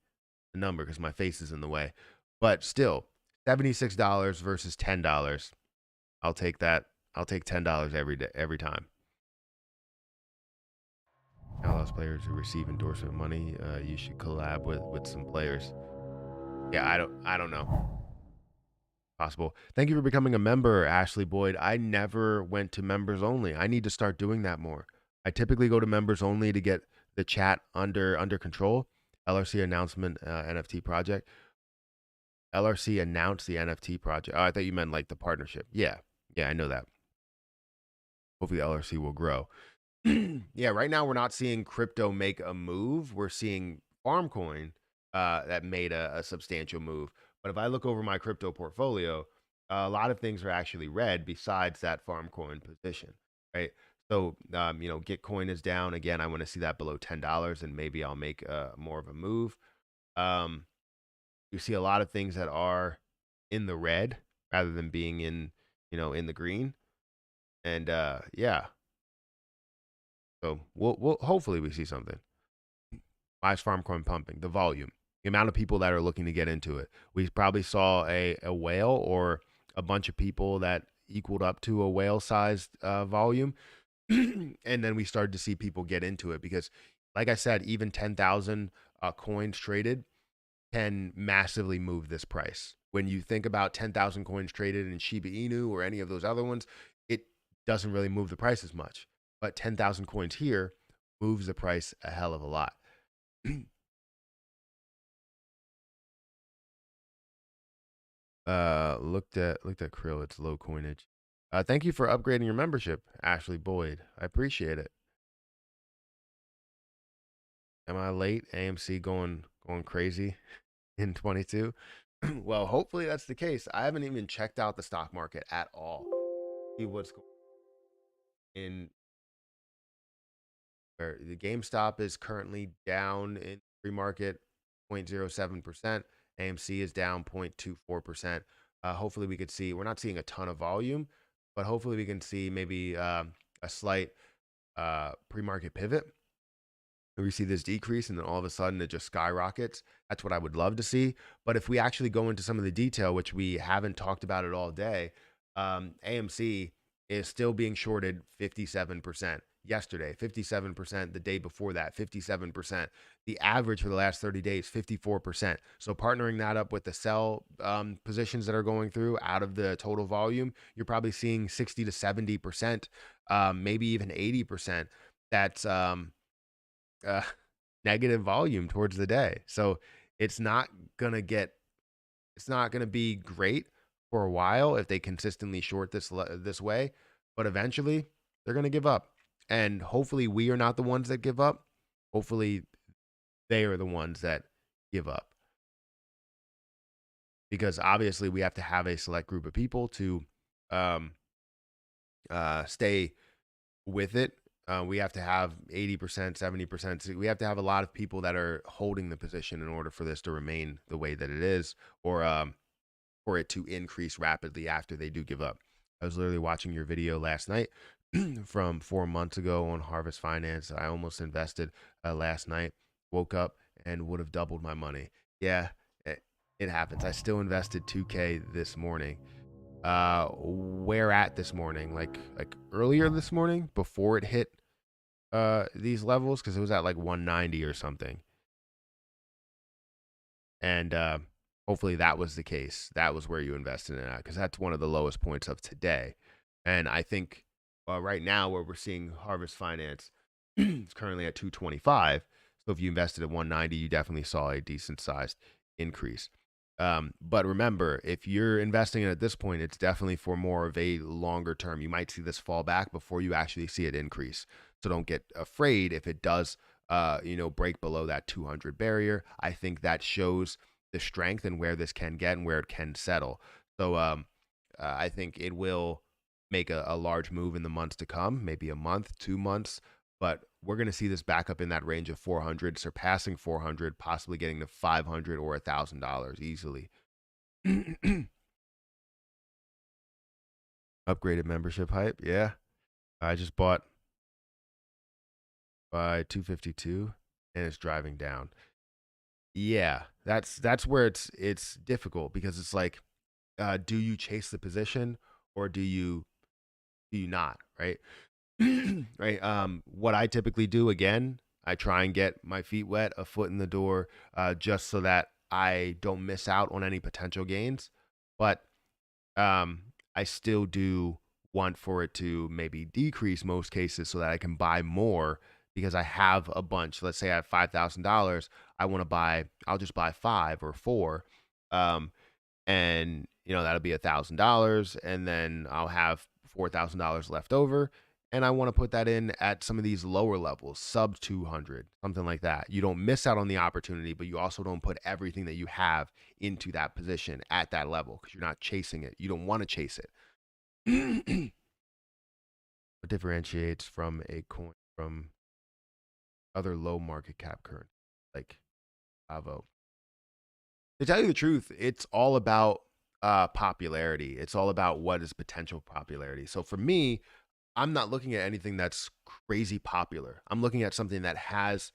the number because my face is in the way. But still, $76 versus $10. I'll take that. I'll take $10 every day, every time. Allows players who receive endorsement money. You should collab with some players. Yeah, I don't know. Possible. Thank you for becoming a member, Ashley Boyd. I never went to members only. I need to start doing that more. I typically go to members only to get the chat under control. LRC announcement NFT project. LRC announced the NFT project. Oh, I thought you meant like the partnership. Yeah. Yeah, I know that. Hopefully the LRC will grow. Yeah, right now we're not seeing crypto make a move. We're seeing Farmcoin that made a substantial move. But if I look over my crypto portfolio, a lot of things are actually red besides that Farmcoin position, right? So, Gitcoin is down again. I want to see that below $10, and maybe I'll make more of a move. Um, you see a lot of things that are in the red rather than being in the green, and yeah. So we'll hopefully we see something. Why is Farmcoin pumping? The volume, the amount of people that are looking to get into it. We probably saw a whale or a bunch of people that equaled up to a whale sized volume. And then we started to see people get into it because, like I said, even 10,000 coins traded can massively move this price. When you think about 10,000 coins traded in Shiba Inu or any of those other ones, it doesn't really move the price as much. But 10,000 coins here moves the price a hell of a lot. Looked at Krill. It's low coinage. Thank you for upgrading your membership, Ashley Boyd. I appreciate it. Am I late? AMC going crazy in 22? Well, hopefully that's the case. I haven't even checked out the stock market at all. See what's going in where the GameStop is currently down in free market 0.07%. AMC is down 0.24%. Hopefully we could see, we're not seeing a ton of volume, but hopefully we can see maybe a slight pre-market pivot. We see this decrease and then all of a sudden it just skyrockets. That's what I would love to see. But if we actually go into some of the detail, which we haven't talked about it all day, AMC is still being shorted 57% yesterday, 57% the day before that, 57%. The average for the last 30 days, 54%. So partnering that up with the sell positions that are going through out of the total volume, you're probably seeing 60 to 70%, maybe even 80%. That's uh, negative volume towards the day. So it's not gonna get it's not gonna be great for a while if they consistently short this way, but eventually they're gonna give up. And hopefully we are not the ones that give up. Hopefully they are the ones that give up. Because obviously we have to have a select group of people to um, stay with it. We have to have 80%, 70%. We have to have a lot of people that are holding the position in order for this to remain the way that it is, or for it to increase rapidly after they do give up. I was literally watching your video last night from 4 months ago on Harvest Finance. I almost invested last night, woke up and would have doubled my money. Yeah, it happens. I still invested 2K this morning. Where at this morning? Like earlier this morning before it hit these levels, because it was at like 190 or something. And hopefully that was the case. That was where you invested in that, because that's one of the lowest points of today. And I think right now where we're seeing Harvest Finance, it's currently at 225. So if you invested at 190, you definitely saw a decent sized increase. But remember, if you're investing in at this point, it's definitely for more of a longer term. You might see this fall back before you actually see it increase. So don't get afraid if it does, break below that 200 barrier. I think that shows the strength and where this can get and where it can settle. So I think it will make a large move in the months to come, maybe a month, 2 months. But we're going to see this back up in that range of 400, surpassing 400, possibly getting to 500 or $1,000 easily. Upgraded membership hype. Yeah. I just bought by 252 and it's driving down. Yeah, that's where it's difficult because it's like, do you chase the position or do you not, right? Right. What I typically do again, I try and get my feet wet, a foot in the door, just so that I don't miss out on any potential gains. But I still do want for it to maybe decrease most cases so that I can buy more because I have a bunch. Let's say I have $5,000. I want to buy, I'll just buy five or four. Um, and that'll be $1,000, and then I'll have $4,000 left over, and I want to put that in at some of these lower levels, sub 200, something like that. You don't miss out on the opportunity, but you also don't put everything that you have into that position at that level because you're not chasing it. You don't want to chase it. What differentiates from a coin from other low market cap currency like Avo? To tell you the truth, it's all about popularity. It's all about what is potential popularity. So for me, I'm not looking at anything that's crazy popular. I'm looking at something that has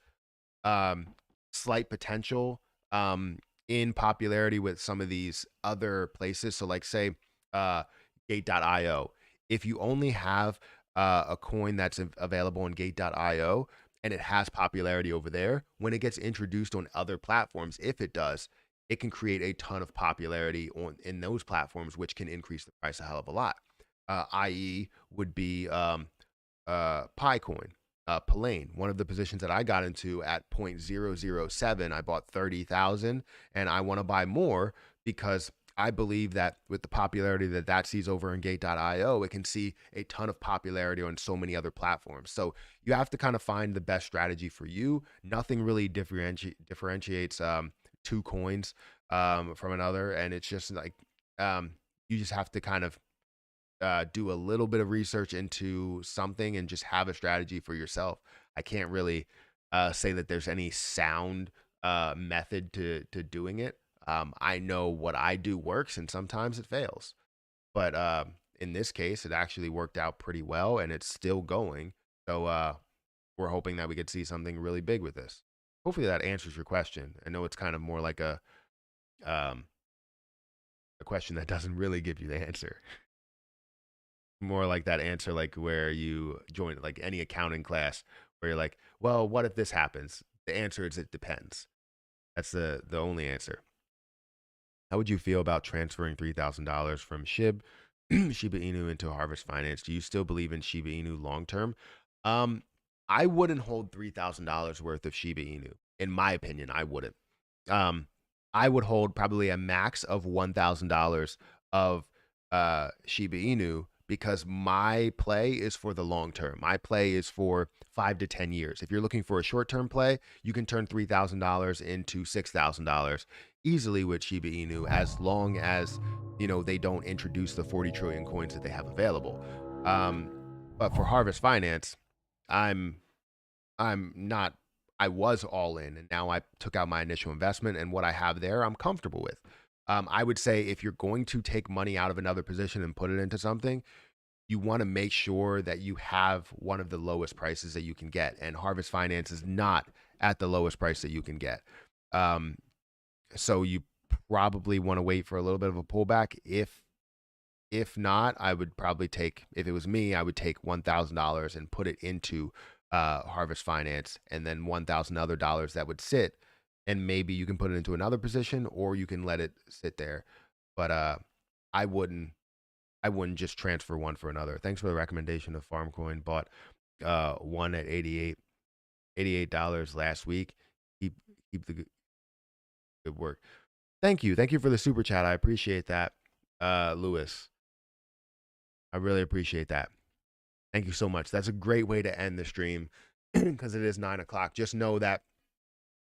um, slight potential in popularity with some of these other places. So, like, say, uh, Gate.io. If you only have a coin that's available on Gate.io and it has popularity over there, when it gets introduced on other platforms, if it does, it can create a ton of popularity in those platforms, which can increase the price a hell of a lot. I.e., would be Picoin, Palane, one of the positions that I got into at 0.007. I bought 30,000 and I want to buy more because I believe that with the popularity that that sees over in Gate.io, it can see a ton of popularity on so many other platforms. So you have to kind of find the best strategy for you. Nothing really differentiates two coins from another. And it's just like you just have to kind of do a little bit of research into something and just have a strategy for yourself. I can't really say that there's any sound method to doing it. I know what I do works, and sometimes it fails. But in this case, it actually worked out pretty well, and it's still going. So we're hoping that we could see something really big with this. Hopefully that answers your question. I know it's kind of more like um, a question that doesn't really give you the answer. More like that answer, like where you join like any accounting class where you're like, well, what if this happens? The answer is it depends. That's the only answer. How would you feel about transferring $3,000 from Shiba Inu into Harvest Finance? Do you still believe in Shiba Inu long term? Um, I wouldn't hold $3,000 worth of Shiba Inu. In my opinion, I wouldn't. Um, I would hold probably a max of $1,000 of Shiba Inu because my play is for the long term. My play is for 5 to 10 years. If you're looking for a short term play, you can turn $3,000 into $6,000 easily with Shiba Inu as long as they don't introduce the 40 trillion coins that they have available. Um, but for Harvest Finance, I'm I'm not. I was all in, and now I took out my initial investment, and what I have there, I'm comfortable with. I would say if you're going to take money out of another position and put it into something, you want to make sure that you have one of the lowest prices that you can get, and Harvest Finance is not at the lowest price that you can get. Um, so you probably want to wait for a little bit of a pullback. If not, I would probably take, if it was me, I would take $1,000 and put it into Harvest Finance, and then $1,000 that would sit, and maybe you can put it into another position, or you can let it sit there. But I wouldn't, I wouldn't just transfer one for another. Thanks for the recommendation of FarmCoin. Bought one at $88 last week. Keep the good work. Thank you for the super chat. I appreciate that, Lewis. I really appreciate that. Thank you so much. That's a great way to end the stream because it is 9 o'clock. Just know that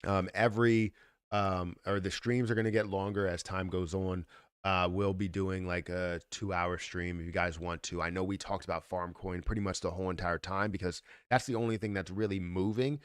every or the streams are going to get longer as time goes on. We'll be doing like a 2 hour stream if you guys want to. I know we talked about Farmcoin pretty much the whole entire time because that's the only thing that's really moving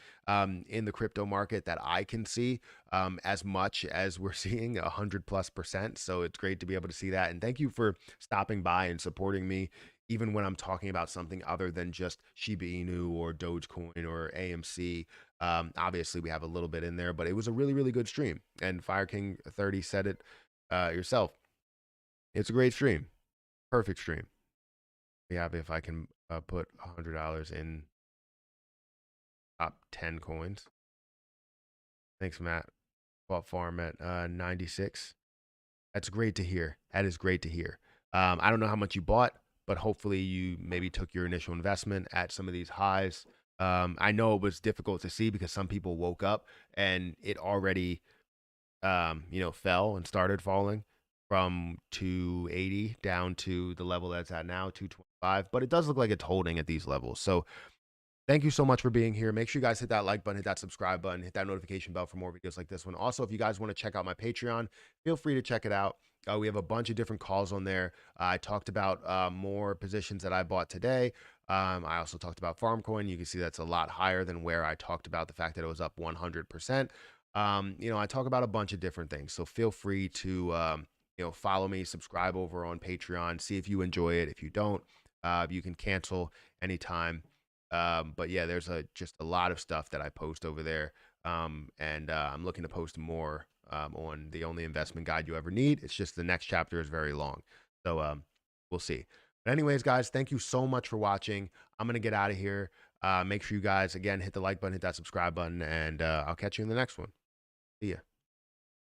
in the crypto market that I can see as much as we're seeing 100+%. So it's great to be able to see that. And thank you for stopping by and supporting me. Even when I'm talking about something other than just Shiba Inu or Dogecoin or AMC, obviously we have a little bit in there, but it was a really, really good stream. And Fire King 30 said it yourself. It's a great stream. Perfect stream. Be happy if I can put $100 in top 10 coins. Thanks, Matt. Bought farm at 96. That's great to hear. That is great to hear. I don't know how much you bought, but hopefully you maybe took your initial investment at some of these highs. I know it was difficult to see because some people woke up and it already, fell and started falling. from 280 down to the level that's at now, 225. But it does look like it's holding at these levels. So thank you so much for being here. Make sure you guys hit that like button, hit that subscribe button, hit that notification bell for more videos like this one. Also, if you guys want to check out my Patreon, feel free to check it out. We have a bunch of different calls on there. I talked about more positions that I bought today. I also talked about FarmCoin. You can see that's a lot higher than where I talked about the fact that it was up 100%. I talk about a bunch of different things. So feel free to, follow me, subscribe over on Patreon, see if you enjoy it. If you don't, you can cancel anytime. But yeah, there's just a lot of stuff that I post over there. And I'm looking to post more on the only investment guide you ever need. It's just the next chapter is very long. So we'll see. But anyways, guys, thank you so much for watching. I'm going to get out of here. Make sure you guys, again, hit the like button, hit that subscribe button, and I'll catch you in the next one. See ya.